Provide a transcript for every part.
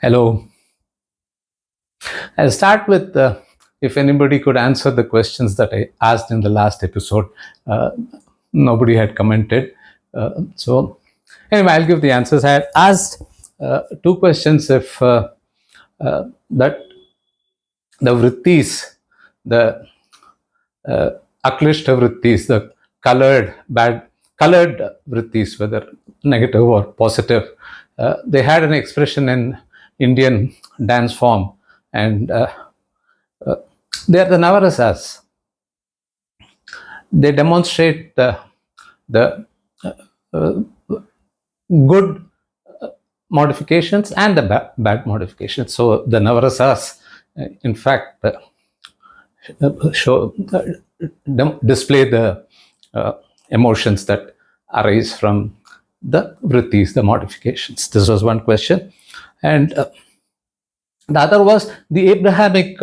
Hello. I'll start with if anybody could answer the questions that I asked in the last episode. Nobody had commented. So, anyway, I'll give the answers. I had asked two questions if that the Vrittis, the Aklishta Vrittis, the colored Vrittis, whether negative or positive, they had an expression in Indian dance form, and they are the Navarasas. They demonstrate the good modifications and the bad modifications. So the Navarasas, in fact, display the emotions that arise from the Vrittis, the modifications. This was one question. And the other was the Abrahamic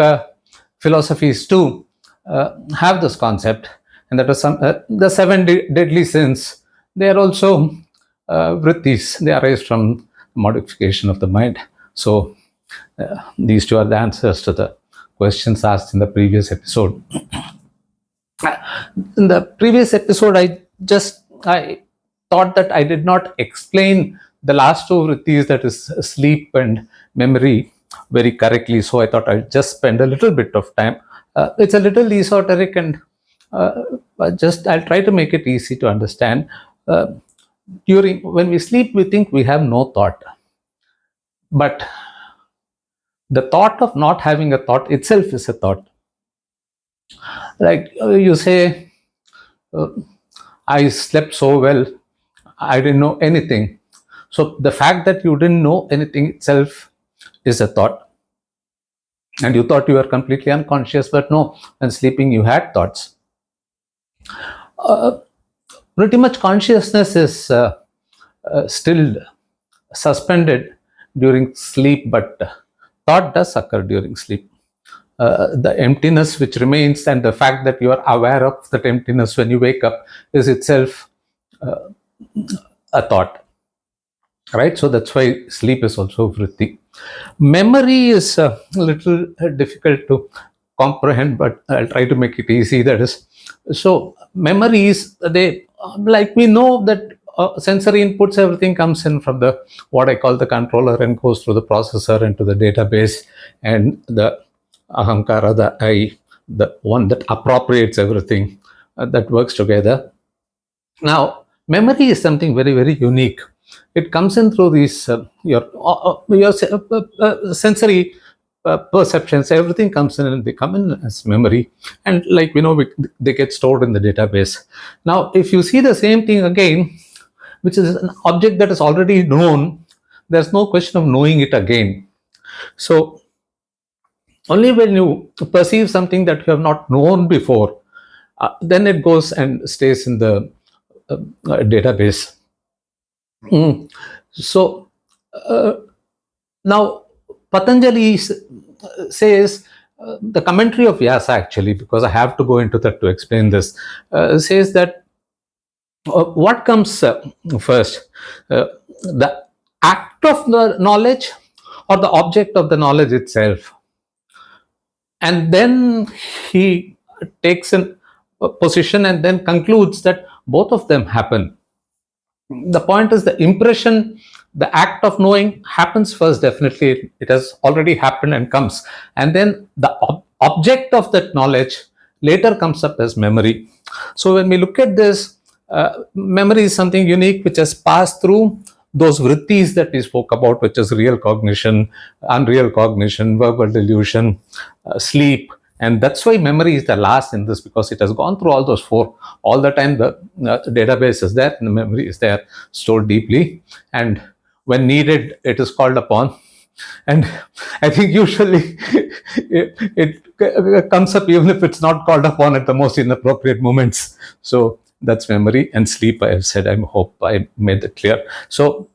philosophies too have this concept, and that was the seven deadly sins. They are also Vrittis. They arise from modification of the mind. So these two are the answers to the questions asked in the previous episode. In the previous episode, I thought that I did not explain the last two Vrittis, that is sleep and memory, very correctly. So I thought I'd just spend a little bit of time. It's a little esoteric, and I'll try to make it easy to understand. When we sleep, we think we have no thought. But the thought of not having a thought itself is a thought. Like you say, I slept so well, I didn't know anything. So the fact that you didn't know anything itself is a thought. And you thought you were completely unconscious, but no, when sleeping you had thoughts. Pretty much consciousness is still suspended during sleep, but thought does occur during sleep. The emptiness which remains and the fact that you are aware of that emptiness when you wake up is itself a thought, right? So that's why sleep is also Vritti. Memory is a little difficult to comprehend, but I'll try to make it easy. That is, so memories, they, like we know that sensory inputs, everything comes in from the what I call the controller and goes through the processor into the database, and the ahankara, the I, the one that appropriates everything, that works together. Now, memory is something very, very unique. It comes in through these your sensory perceptions. Everything comes in and they come in as memory, and like we know, they get stored in the database. Now, if you see the same thing again, which is an object that is already known, there's no question of knowing it again. So only when you perceive something that you have not known before, then it goes and stays in the database. So now Patanjali says, the commentary of Vyasa, actually, because I have to go into that to explain this, says that what comes first, the act of the knowledge or the object of the knowledge itself? And then he takes a position and then concludes that both of them happen. The point is, the impression, the act of knowing happens first, definitely. It has already happened and comes. And then the object of that knowledge later comes up as memory. So when we look at this, memory is something unique which has passed through those Vrittis that we spoke about, which is real cognition, unreal cognition, verbal delusion, sleep. And that's why memory is the last in this, because it has gone through all those four. All the time the database is there and the memory is there, stored deeply. And when needed, it is called upon. And I think usually it comes up even if it's not called upon at the most inappropriate moments. So that's memory. And sleep, I have said. I hope I made it clear. So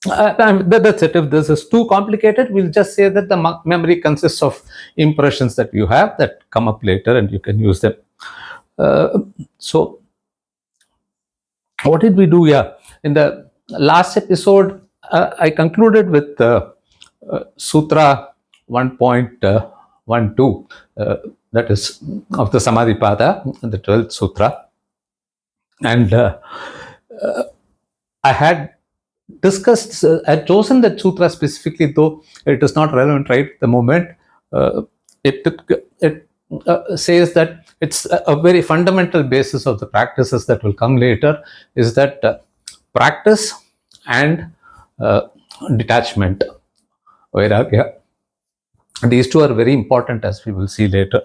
that's it. If this is too complicated, we'll just say that the memory consists of impressions that you have that come up later and you can use them. So what did we do here? In the last episode, I concluded with Sutra 1.12, that is of the Samadhi Pada, the 12th Sutra. And I had discussed, I had chosen that sutra specifically, though it is not relevant right at the moment. It says that it's a very fundamental basis of the practices that will come later, is that practice and detachment, Vairagya. These two are very important, as we will see later.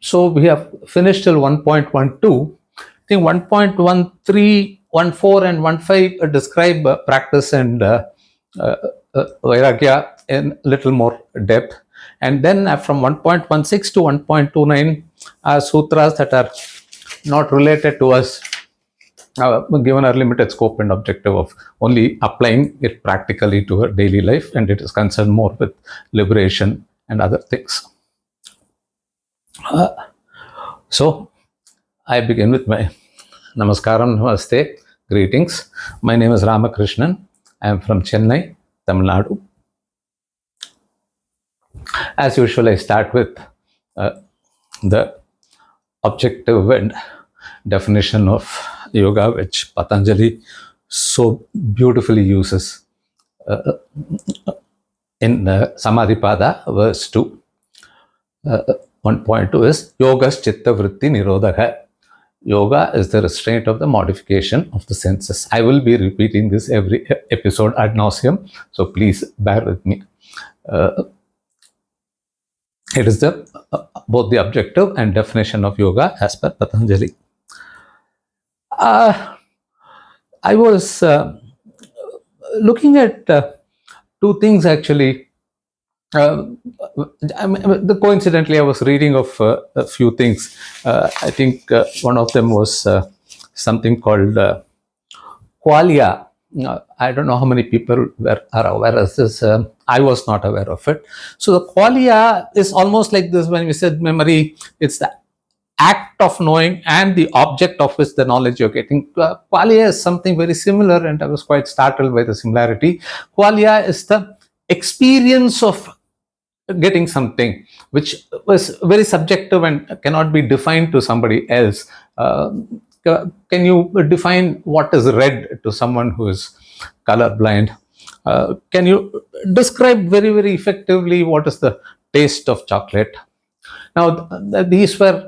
So we have finished till 1.12. I think 1.13, 1.4 and 1.5 describe practice and Vairagya in little more depth. And then from 1.16 to 1.29 are sutras that are not related to us, given our limited scope and objective of only applying it practically to our daily life, and it is concerned more with liberation and other things. So I begin with my Namaskaram, Namaste, greetings. My name is Ramakrishnan. I am from Chennai, Tamil Nadu. As usual, I start with the objective and definition of yoga, which Patanjali so beautifully uses in Samadhi Pada, verse 2. 1.2 is Yoga's Chitta Vritti nirodhaha. Yoga is the restraint of the modification of the senses. I will be repeating this every episode ad nauseum, so please bear with me. It is both the objective and definition of yoga as per Patanjali. I was looking at two things actually. Coincidentally, I was reading of a few things. I think one of them was something called Qualia. I don't know how many people are aware of this. I was not aware of it. So the Qualia is almost like this. When we said memory, it's the act of knowing and the object of which the knowledge you're getting. Qualia is something very similar, and I was quite startled by the similarity. Qualia is the experience of getting something which was very subjective and cannot be defined to somebody else. Can you define what is red to someone who is colorblind? Can you describe very, very effectively what is the taste of chocolate? Now, these were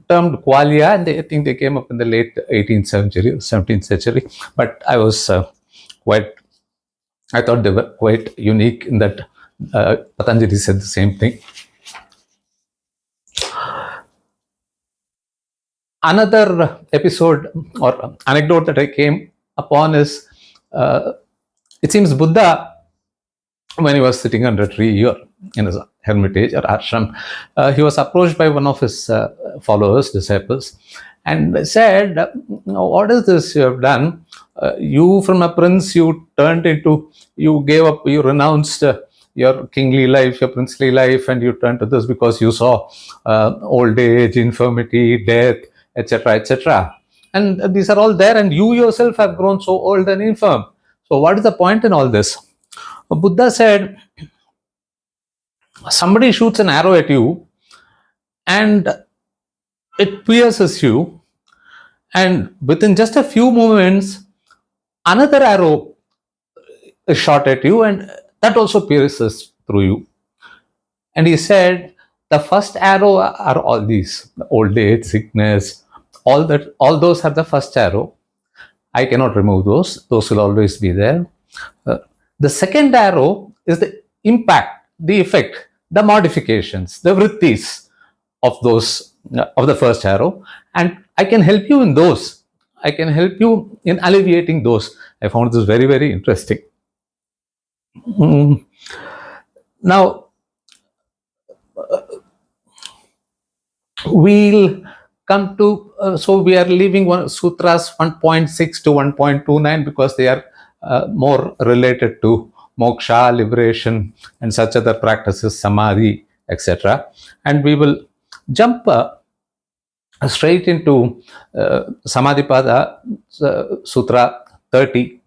termed qualia, and I think they came up in the late 18th century, 17th century. But I thought they were quite unique in that Patanjali said the same thing. Another episode or anecdote that I came upon is, it seems Buddha, when he was sitting under a tree here in his hermitage or ashram, he was approached by one of his followers, disciples, and said, "What is this you have done? You from a prince, you gave up, you renounced your kingly life, your princely life, and you turned to this because you saw old age, infirmity, death, etc., etc. And these are all there, and you yourself have grown so old and infirm. So what is the point in all this?" Buddha said, somebody shoots an arrow at you and it pierces you, and within just a few moments another arrow is shot at you and that also pierces through you. And he said, the first arrow are all these, old age, sickness, all those are the first arrow. I cannot remove those will always be there. The second arrow is the impact, the effect, the modifications, the Vrittis of the first arrow, and I can help you in those. I can help you in alleviating those. I found this very, very interesting. Now, we'll come to, so we are leaving sutras 1.6 to 1.29 because they are more related to moksha, liberation, and such other practices, samadhi, etc. And we will jump straight into Samadhipada Sutra 30.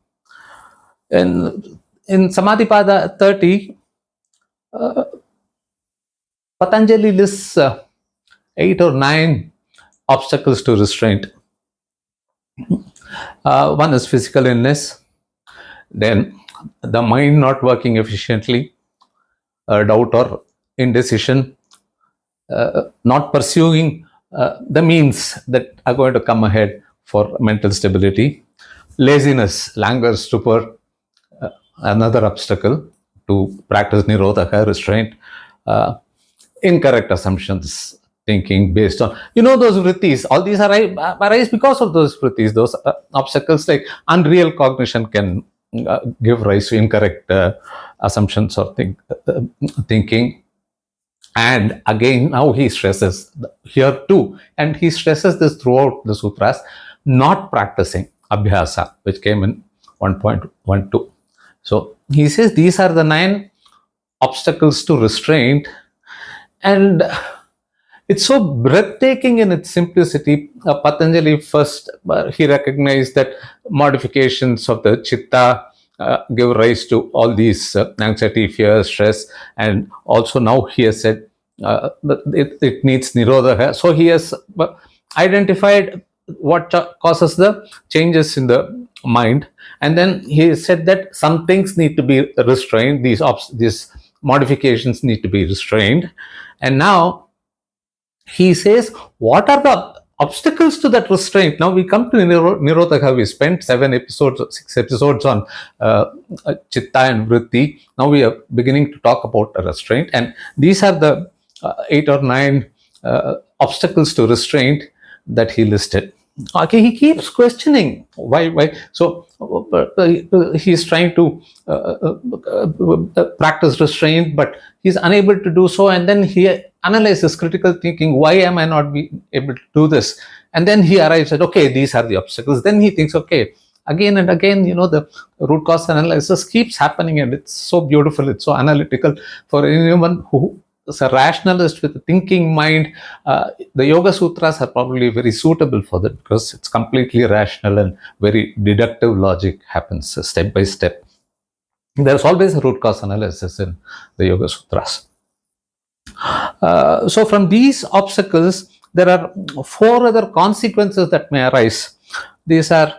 And in Samadhipada 30, Patanjali lists 8 or 9 obstacles to restraint. One is physical illness, then the mind not working efficiently, doubt or indecision, not pursuing the means that are going to come ahead for mental stability, laziness, languor, stupor, another obstacle to practice nirodhaha, restraint, incorrect assumptions, thinking based on, those vrittis, all these arise because of those vrittis, those obstacles like unreal cognition can give rise to incorrect assumptions or thinking. And again, now he stresses here too, and he stresses this throughout the sutras, not practicing Abhyasa, which came in 1.12. So he says these are the 9 obstacles to restraint, and it's so breathtaking in its simplicity. Patanjali first, he recognized that modifications of the chitta give rise to all these anxiety, fear, stress, and also now he has said it needs nirodhaha. So he has identified what causes the changes in the mind, and then he said that some things need to be restrained, these modifications need to be restrained. And now he says, what are the obstacles to that restraint? Now we come to nirodhaha. We spent 6 episodes on chitta and vritti. Now we are beginning to talk about a restraint, and these are the 8 or 9 obstacles to restraint that he listed. Okay, he keeps questioning why. So he's trying to practice restraint, but he's unable to do so. And then he analyzes critical thinking. Why am I not able to do this? And then he arrives at, okay, these are the obstacles. Then he thinks, okay, again and again, the root cause analysis keeps happening, and it's so beautiful. It's so analytical for anyone who is a rationalist with a thinking mind. The Yoga Sutras are probably very suitable for that, because it's completely rational and very deductive logic happens step by step. There's always a root cause analysis in the Yoga Sutras. So from these obstacles, there are 4 other consequences that may arise. These are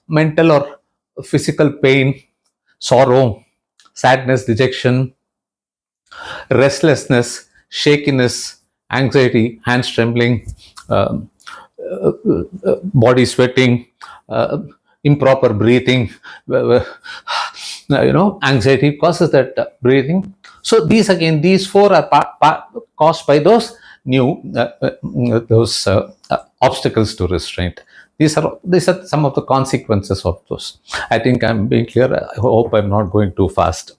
mental or physical pain, sorrow, sadness, dejection, restlessness, shakiness, anxiety, hands trembling, body sweating, improper breathing. Anxiety causes that breathing. So these 4 are caused by those obstacles to restraint. These are some of the consequences of those. I think I'm being clear. I hope I'm not going too fast.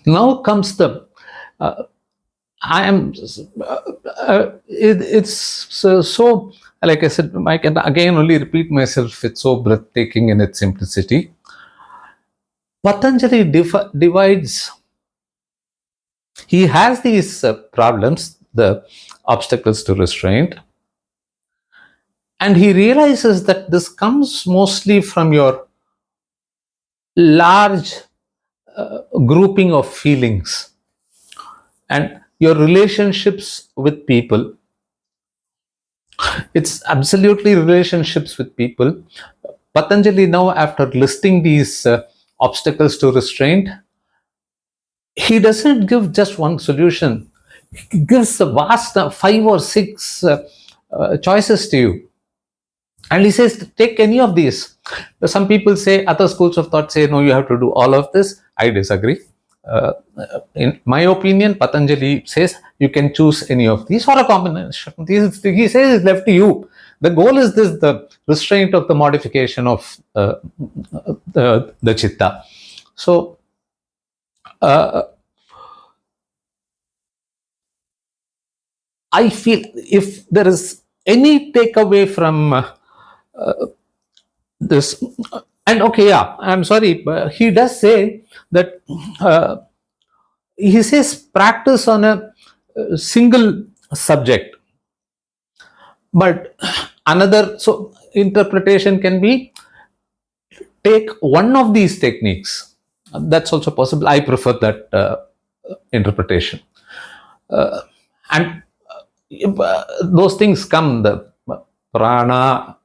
Now comes the it's so, like I said, I can again only repeat myself, it's so breathtaking in its simplicity. Patanjali divides, he has these problems, the obstacles to restraint, and he realizes that this comes mostly from your large grouping of feelings and your relationships with people. It's absolutely relationships with people. Patanjali now, after listing these obstacles to restraint, he doesn't give just one solution. He gives a vast 5 or 6 choices to you. And he says, take any of these. Some people say, other schools of thought say, no, you have to do all of this. I disagree. In my opinion, Patanjali says you can choose any of these or a combination. He says it's left to you. The goal is this, the restraint of the modification of the chitta. So, I feel if there is any takeaway from this, And okay, yeah, I'm sorry, but he does say that he says practice on a single subject, but another so interpretation can be take one of these techniques. That's also possible. I prefer that interpretation. And those things come, the prana.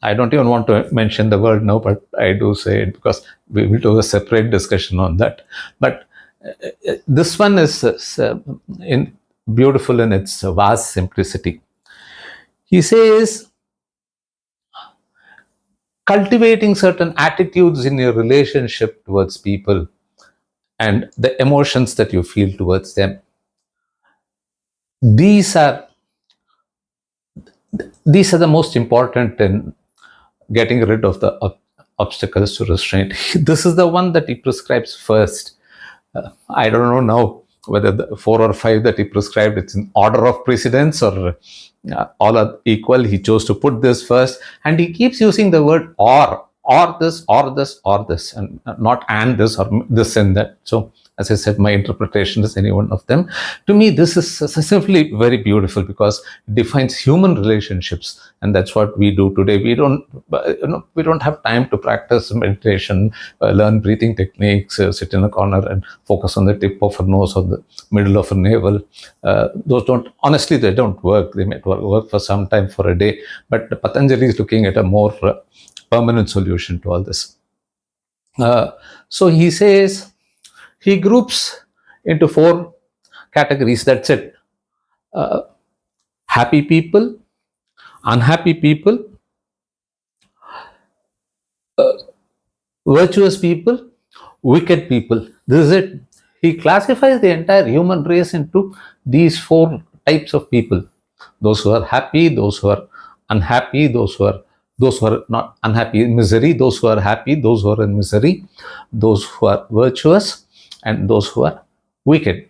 I don't even want to mention the word now, but I do say it because we will do a separate discussion on that. But this one is beautiful in its vast simplicity. He says, cultivating certain attitudes in your relationship towards people and the emotions that you feel towards them. These are the most important in getting rid of the obstacles to restraint. This is the one that he prescribes first. I don't know now whether the 4 or 5 that he prescribed, it's in order of precedence or all are equal. He chose to put this first, and he keeps using the word or this, or this, or this, and not and this or this and that. So as I said, my interpretation is any one of them. To me, this is simply very beautiful because it defines human relationships, and that's what we do today. We don't have time to practice meditation, learn breathing techniques, sit in a corner and focus on the tip of a nose or the middle of a navel. Those honestly, they don't work. They may work for some time, for a day, but Patanjali is looking at a more permanent solution to all this. So he says, he groups into 4 categories. That's it. Happy people, unhappy people, virtuous people, wicked people. This is it. He classifies the entire human race into these 4 types of people. Those who are happy, those who are unhappy, those who are not unhappy in misery, those who are happy, those who are in misery, those who are virtuous, and those who are wicked.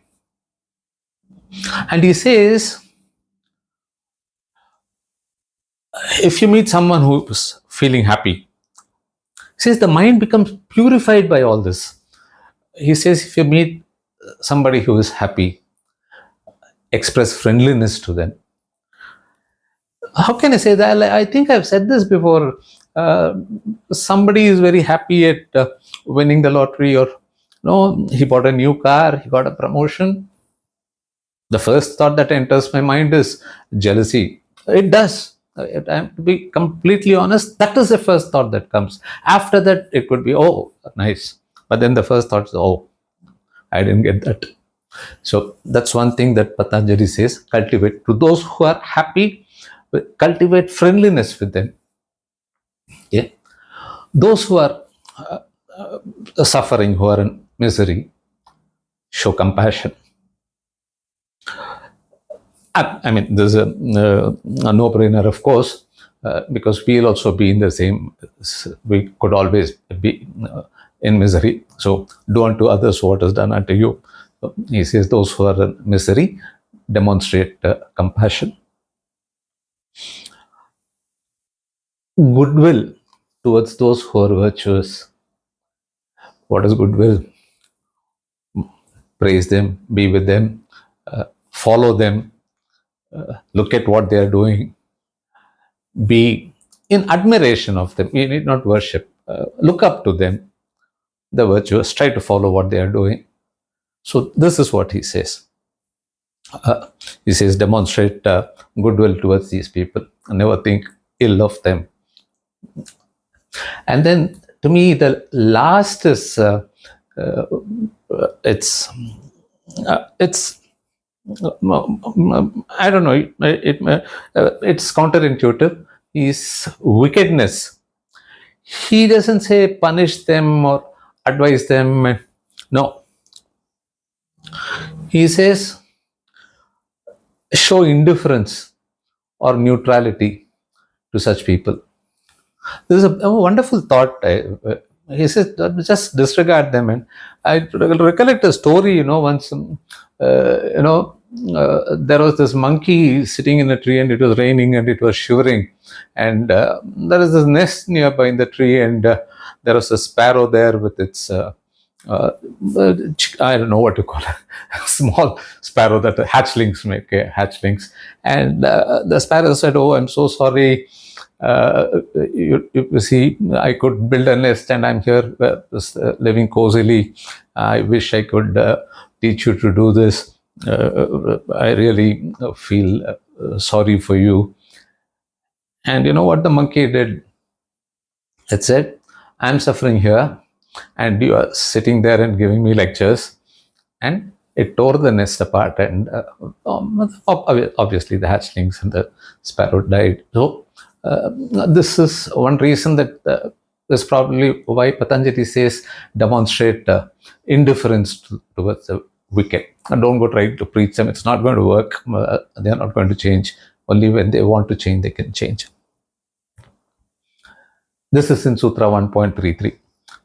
And he says, if you meet someone who is feeling happy, he says the mind becomes purified by all this. He says, if you meet somebody who is happy, express friendliness to them. How can I say that? I think I've said this before. Somebody is very happy at winning the lottery, or he bought a new car, he got a promotion. The first thought that enters my mind is jealousy. It does. I have to be completely honest. That is the first thought that comes. After that, it could be, oh, nice. But then the first thought is, oh, I didn't get that. So that's one thing that Patanjali says, cultivate. To those who are happy, cultivate friendliness with them. Yeah. Those who are suffering, who are in misery, show compassion. I mean, there's a no-brainer, of course, because we'll also be in the same, we could always be in misery. So do unto others what is done unto you. So he says those who are in misery demonstrate compassion. Goodwill towards those who are virtuous. What is goodwill? Praise them, be with them, follow them, look at what they are doing, be in admiration of them. You need not worship. Look up to them, the virtuous, try to follow what they are doing. So this is what he says. He says, demonstrate goodwill towards these people and never think ill of them. And then, to me, the last is it's I don't know. It's counterintuitive. Is wickedness. He doesn't say punish them or advise them. No. He says show indifference or neutrality to such people. This is a wonderful thought. He says, just disregard them. And I recollect a story, once, there was this monkey sitting in a tree and it was raining and it was shivering. And there is this nest nearby in the tree, and there was a sparrow there with its I don't know what to call it, small sparrow that hatchlings make, hatchlings. And the sparrow said, "Oh, I'm so sorry. You see, I could build a nest and I'm here living cozily. I wish I could teach you to do this. I really feel sorry for you." And you know what the monkey did? It said, "I'm suffering here and you are sitting there and giving me lectures." And it tore the nest apart, and obviously the hatchlings and the sparrow died. So this is one reason that is probably why Patanjali says demonstrate indifference towards the wicked. And don't go trying to preach them. It's not going to work. They're not going to change. Only when they want to change, they can change. This is in Sutra 1.33.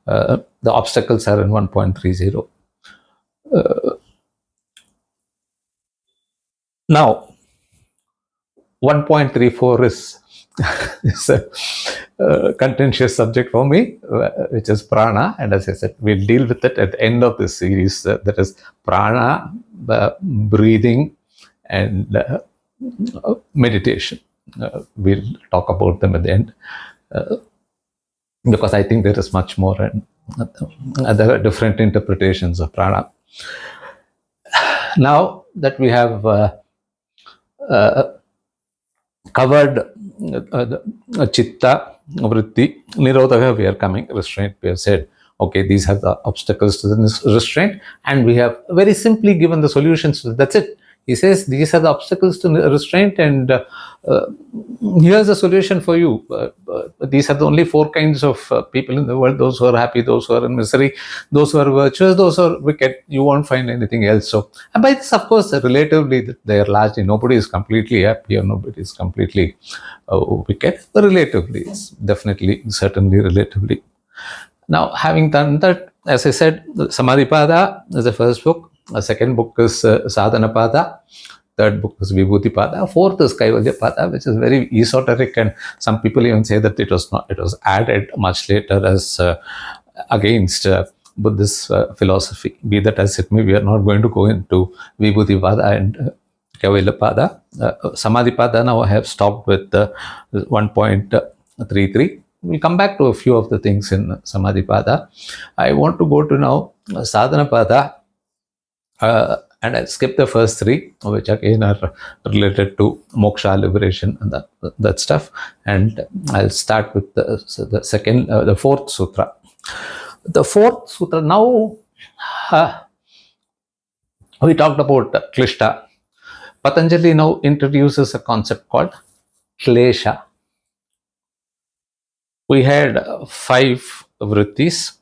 The obstacles are in 1.30. Now, 1.34 is a contentious subject for me, which is prana. And as I said, we'll deal with it at the end of this series. That is prana, breathing, and meditation. We'll talk about them at the end. Because I think there is much more, and there are different interpretations of prana. Now that we have covered chitta, vritti, nirodhaha, we are coming, restraint. We have said, okay, these are the obstacles to the restraint, and we have very simply given the solutions. That's it. He says these are the obstacles to restraint, and here's a solution for you. These are the only four kinds of people in the world: those who are happy, those who are in misery, those who are virtuous, those who are wicked. You won't find anything else. So, and by this, of course, relatively, they are largely, nobody is completely happy or nobody is completely wicked. But relatively, it's definitely, certainly relatively. Now, having done that, as I said, Samadhi Pada is the first book. The second book is Sadhana Pada. Third book is Vibhuti Pada. Fourth is Kaivalya Pada, which is very esoteric, and some people even say that it was not. It was added much later as against Buddhist philosophy. Be that as it may, we are not going to go into Vibhuti Pada and Kaivalya Pada. Samadhi Pada now I have stopped with 1.33. We'll come back to a few of the things in Samadhi Pada. I want to go to now Sadhana Pada. And I'll skip the first three, which again are related to moksha, liberation, and that stuff. And I'll start with the fourth sutra. The fourth sutra. Now, we talked about Klishta. Patanjali now introduces a concept called Klesha. We had 5 Vrittis.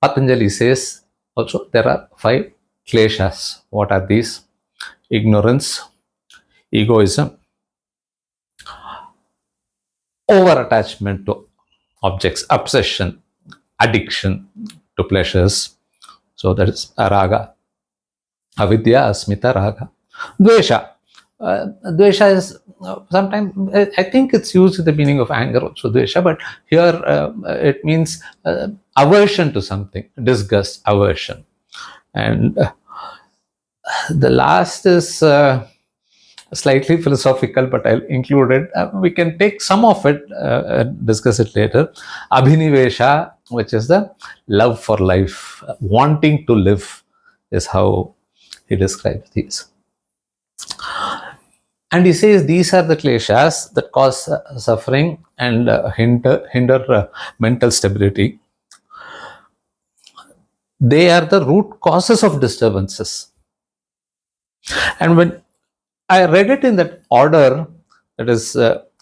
Patanjali says also there are 5 Kleshas. What are these? Ignorance, egoism, over-attachment to objects, obsession, addiction to pleasures. So that is raga. Avidya, asmita, raga. Dvesha. Dvesha is sometimes, I think it's used in the meaning of anger also, dvesha, but here it means aversion to something, disgust, aversion. And the last is slightly philosophical, but I'll include it. We can take some of it and discuss it later. Abhinivesha, which is the love for life, wanting to live, is how he describes these. And he says these are the kleshas that cause suffering and hinder mental stability. They are the root causes of disturbances. And when I read it in that order, that is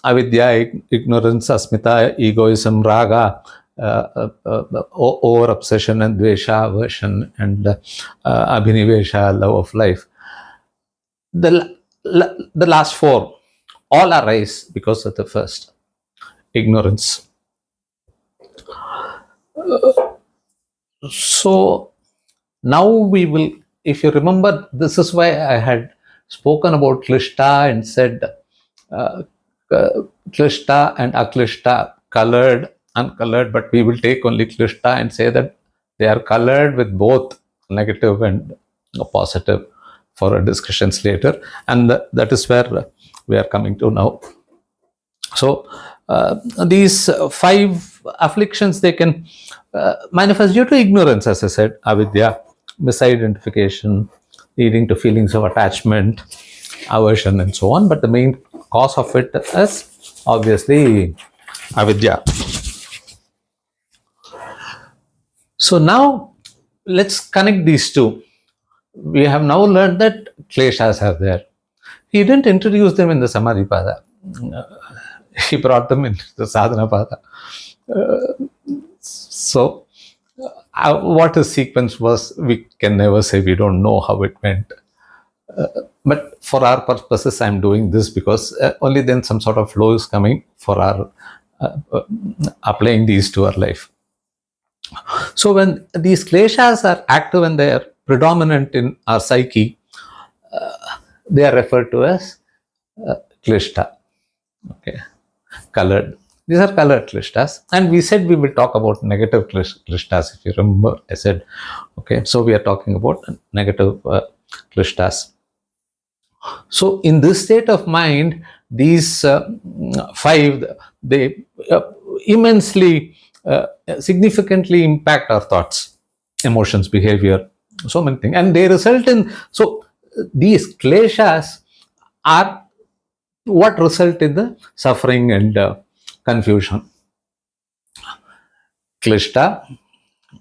avidya, ignorance, asmita, egoism, raga, over obsession, and dvesha, aversion, and abhinivesha, love of life. The last 4 all arise because of the first, ignorance. So now we will, if you remember, this is why I had spoken about Klishta and said Klishta and Aklishta, colored uncolored, but we will take only Klishta and say that they are colored with both negative and positive for our discussions later. And that is where we are coming to now. So these 5 afflictions, they can manifest due to ignorance, as I said, avidya, misidentification, leading to feelings of attachment, aversion, and so on. But the main cause of it is obviously avidya. So now let's connect these two. We have now learned that Kleshas are there. He didn't introduce them in the Samadhi Pada. He brought them into the Sadhana Pada. So what his sequence was, we can never say. We don't know how it went. But for our purposes, I'm doing this because only then some sort of flow is coming for our applying these to our life. So when these kleshas are active and they are predominant in our psyche, they are referred to as klishta. Okay, colored. These are colored klishtas, and we said we will talk about negative klishtas. If you remember, I said, okay. So we are talking about negative klishtas. So in this state of mind, these 5, they immensely, significantly impact our thoughts, emotions, behavior, so many things, and they result in. So these kleshas are what result in the suffering and confusion. Klishta,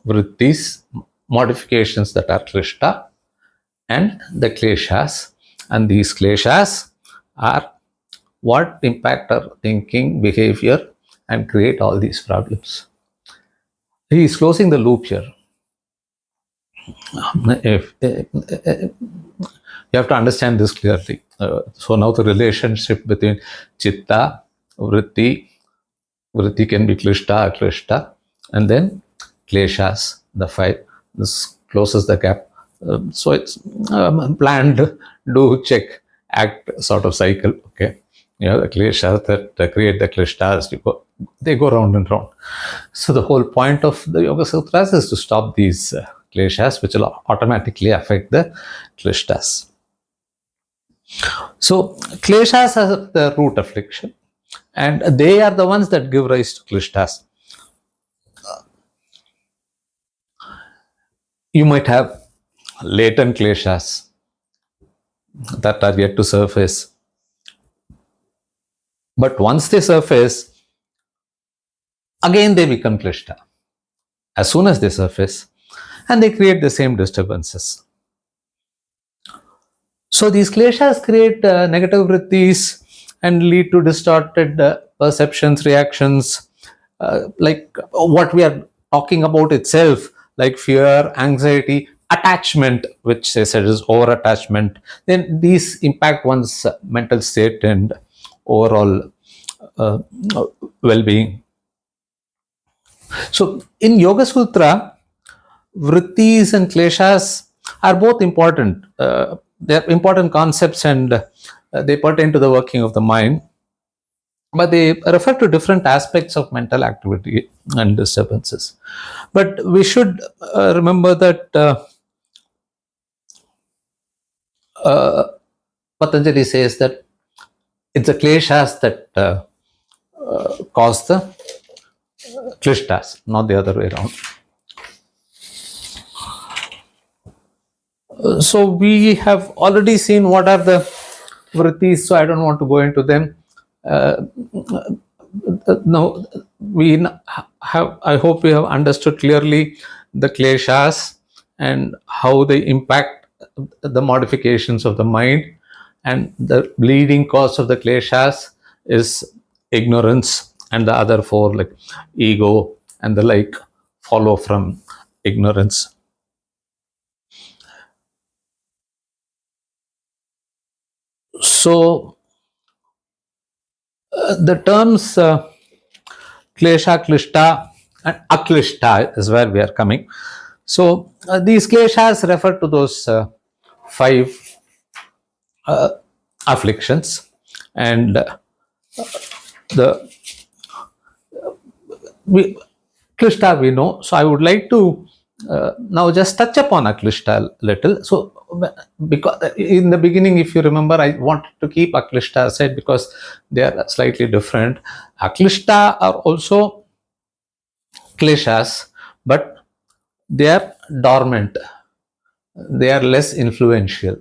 Vrittis, modifications that are Klishta, and the Kleshas. And these Kleshas are what impact our thinking, behavior, and create all these problems. He is closing the loop here. You have to understand this clearly. So now the relationship between Chitta, Vritti can be Klishta, Aklishta, and then Kleshas, the 5. This closes the gap. So it's planned, do, check, act sort of cycle. Okay, the Kleshas that create the Klishtas, they go round and round. So the whole point of the Yoga Sutras is to stop these Kleshas, which will automatically affect the Klishtas. So Kleshas are the root affliction, and they are the ones that give rise to Klishtas. You might have latent Kleshas that are yet to surface. But once they surface, again they become Klishta as soon as they surface, and they create the same disturbances. So these Kleshas create negative vrittis and lead to distorted perceptions, reactions, like what we are talking about itself, like fear, anxiety, attachment, which they said is over-attachment. Then these impact one's mental state and overall well-being. So in Yoga Sutra, Vrittis and Kleshas are both important. They are important concepts, and they pertain to the working of the mind, but they refer to different aspects of mental activity and disturbances. But we should remember that Patanjali says that it's the Kleshas that cause the Klishtas, not the other way around. So we have already seen what are the vrittis, so I don't want to go into them. No, I hope we have understood clearly the Kleshas and how they impact the modifications of the mind, and the leading cause of the Kleshas is ignorance, and the other 4, like ego and the like, follow from ignorance. So the terms Klesha, Klishta, and Aklishta is where we are coming. So these Kleshas refer to those 5 afflictions, and Klishta we know, so I would like to now just touch upon Aklishta a little. So, because in the beginning, if you remember, I wanted to keep Aklishta aside because they are slightly different. Aklishta are also Kleshas, but they are dormant. They are less influential.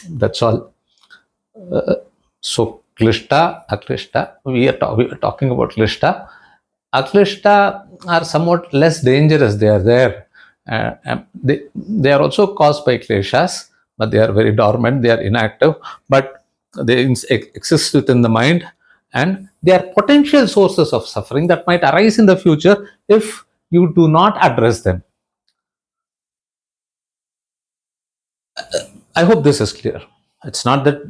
That's all. So, Klishta, Aklishta, we are talking about Klishta. Aklishta are somewhat less dangerous. They are there. They are also caused by Kleshas, but they are very dormant. They are inactive, but they exist within the mind, and they are potential sources of suffering that might arise in the future if you do not address them. I hope this is clear. It's not that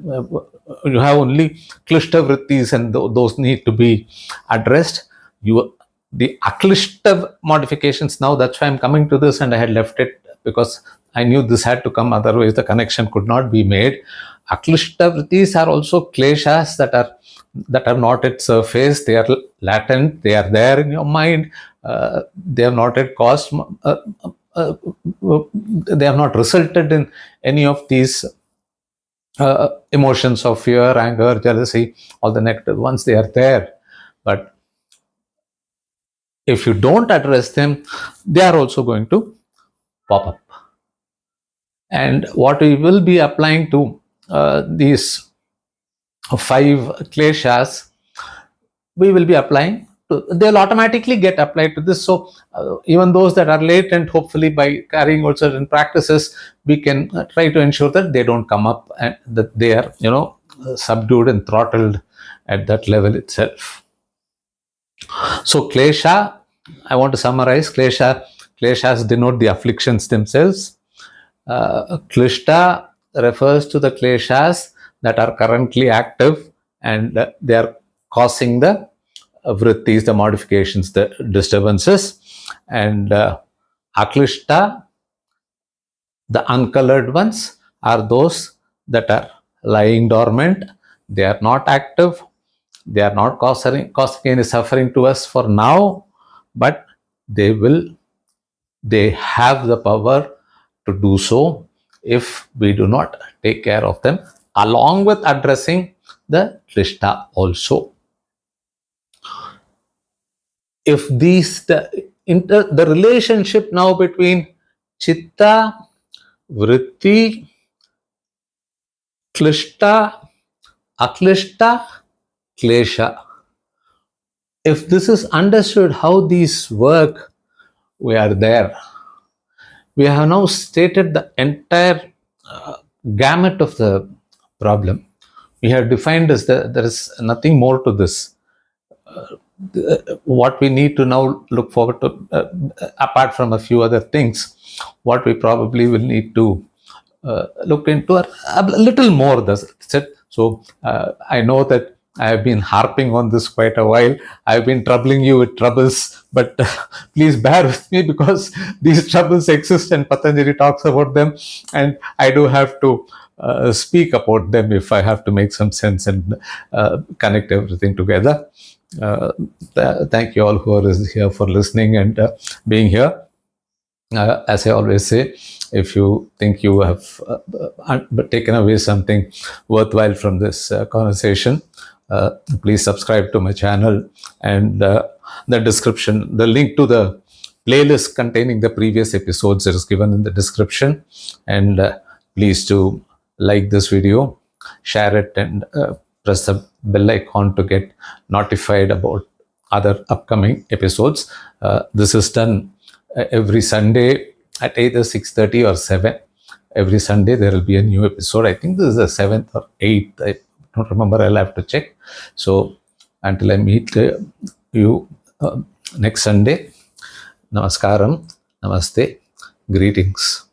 you have only Klishta Vrittis and those need to be addressed. The Aklishta modifications now, that's why I'm coming to this, and I had left it because I knew this had to come, otherwise the connection could not be made. Aklishta Vrittis are also Kleshas that are not at surface. They are latent. They are there in your mind. They have not yet caused. They have not resulted in any of these emotions of fear, anger, jealousy, all the negative ones. They are there, but if you don't address them, they are also going to pop up. And what we will be applying to these 5 kleshas, we will be applying to, they'll automatically get applied to this. So even those that are latent, hopefully by carrying out certain practices, we can try to ensure that they don't come up and that they are, subdued and throttled at that level itself. So Klesha, I want to summarize. Kleshas denote the afflictions themselves. Klishta refers to the kleshas that are currently active, and they are causing the vrittis, the modifications, the disturbances. And Aklishta, the uncolored ones, are those that are lying dormant. They are not active. They are not causing any suffering to us for now, but they have the power to do so if we do not take care of them, along with addressing the Klishta also. If the relationship now between Chitta, Vritti, Klishta, Aklishta, Klesha, if this is understood how these work, we are there. We have now stated the entire gamut of the problem. We have defined as there is nothing more to this. What we need to now look forward to, apart from a few other things, what we probably will need to look into a little more. That's it. So I know that I have been harping on this quite a while. I've been troubling you with troubles, but please bear with me because these troubles exist and Patanjali talks about them, and I do have to speak about them if I have to make some sense and connect everything together. Thank you all who are here for listening and being here. As I always say, if you think you have taken away something worthwhile from this conversation, please subscribe to my channel, and the description, the link to the playlist containing the previous episodes is given in the description. And please do like this video, share it, and press the bell icon to get notified about other upcoming episodes. This is done every Sunday at either 6:30 or 7. Every Sunday there will be a new episode. I think this is the 7th or 8th. I don't remember. I'll have to check. So until I meet you next Sunday, Namaskaram, Namaste, greetings.